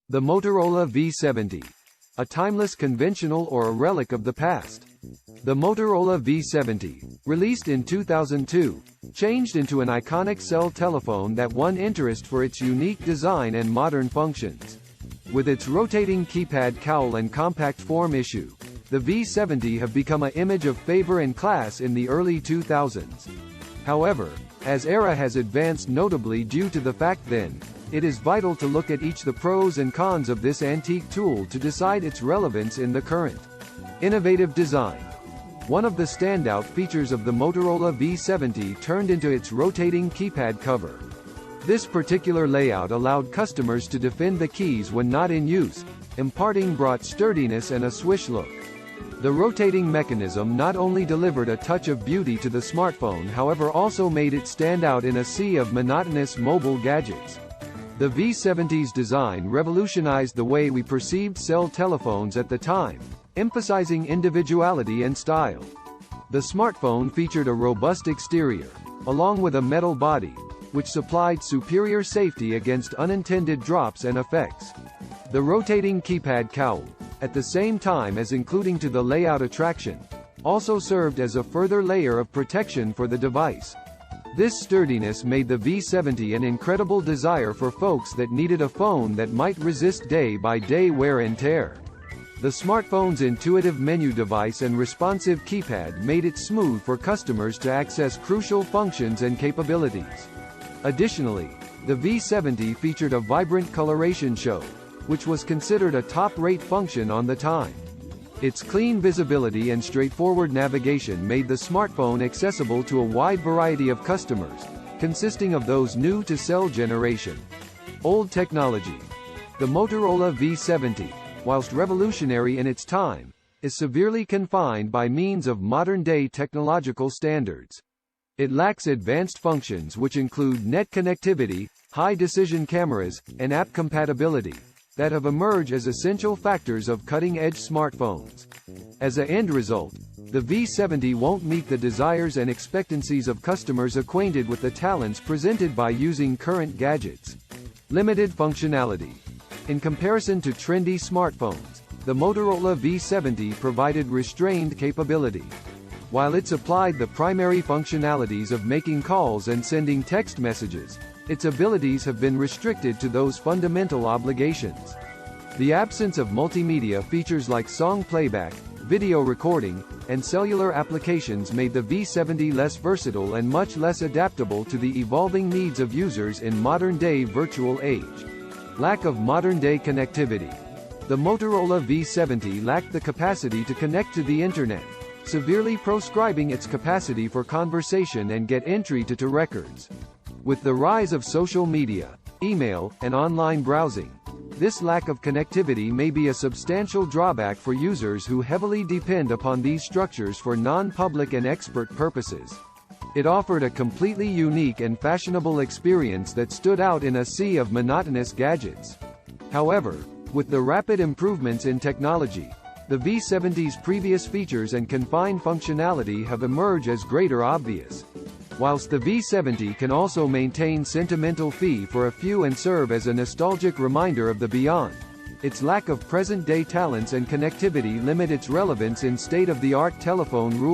The Motorola V70. A timeless conventional or a relic of the past. The Motorola V70, released in 2002, changed into an iconic cell telephone that won interest for its unique design and modern functions. With its rotating keypad cowl and compact form issue, the V70 have become an image of favor and class in the early 2000s. However, as era has advanced notably due to the fact then, it is vital to look at each the pros and cons of this antique tool to decide its relevance in the current. Innovative design. One of the standout features of the Motorola V70 turned into its rotating keypad cover. This particular layout allowed customers to defend the keys when not in use, imparting broad sturdiness and a swish look. The rotating mechanism not only delivered a touch of beauty to the smartphone, however also made it stand out in a sea of monotonous mobile gadgets. The V70's design revolutionized the way we perceived cell telephones at the time, emphasizing individuality and style. The smartphone featured a robust exterior, along with a metal body, which supplied superior safety against unintended drops and effects. The rotating keypad cowl, at the same time as including to the layout attraction, also served as a further layer of protection for the device. This sturdiness made the V70 an incredible desire for folks that needed a phone that might resist day-by-day wear and tear. The smartphone's intuitive menu device and responsive keypad made it smooth for customers to access crucial functions and capabilities. Additionally, the V70 featured a vibrant coloration show, which was considered a top-rate function on the time. Its clean visibility and straightforward navigation made the smartphone accessible to a wide variety of customers, consisting of those new to cell generation. Old technology. The Motorola V70, whilst revolutionary in its time, is severely confined by means of modern-day technological standards. It lacks advanced functions which include net connectivity, high-decision cameras, and app compatibility, that have emerged as essential factors of cutting-edge smartphones. As an end result, the V70 won't meet the desires and expectancies of customers acquainted with the talents presented by using current gadgets. Limited functionality. In comparison to trendy smartphones, the Motorola V70 provided restrained capability. While it supplied the primary functionalities of making calls and sending text messages, its abilities have been restricted to those fundamental obligations. The absence of multimedia features like song playback, video recording, and cellular applications made the V70 less versatile and much less adaptable to the evolving needs of users in modern-day virtual age. Lack of modern-day connectivity. The Motorola V70 lacked the capacity to connect to the Internet, severely proscribing its capacity for conversation and get entry to records. With the rise of social media, email, and online browsing, this lack of connectivity may be a substantial drawback for users who heavily depend upon these structures for non-public and expert purposes. It offered a completely unique and fashionable experience that stood out in a sea of monotonous gadgets. However, with the rapid improvements in technology, the V70's previous features and confined functionality have emerged as greater obvious. Whilst the V70 can also maintain sentimental fee for a few and serve as a nostalgic reminder of the beyond, its lack of present-day talents and connectivity limit its relevance in state-of-the-art telephone rules.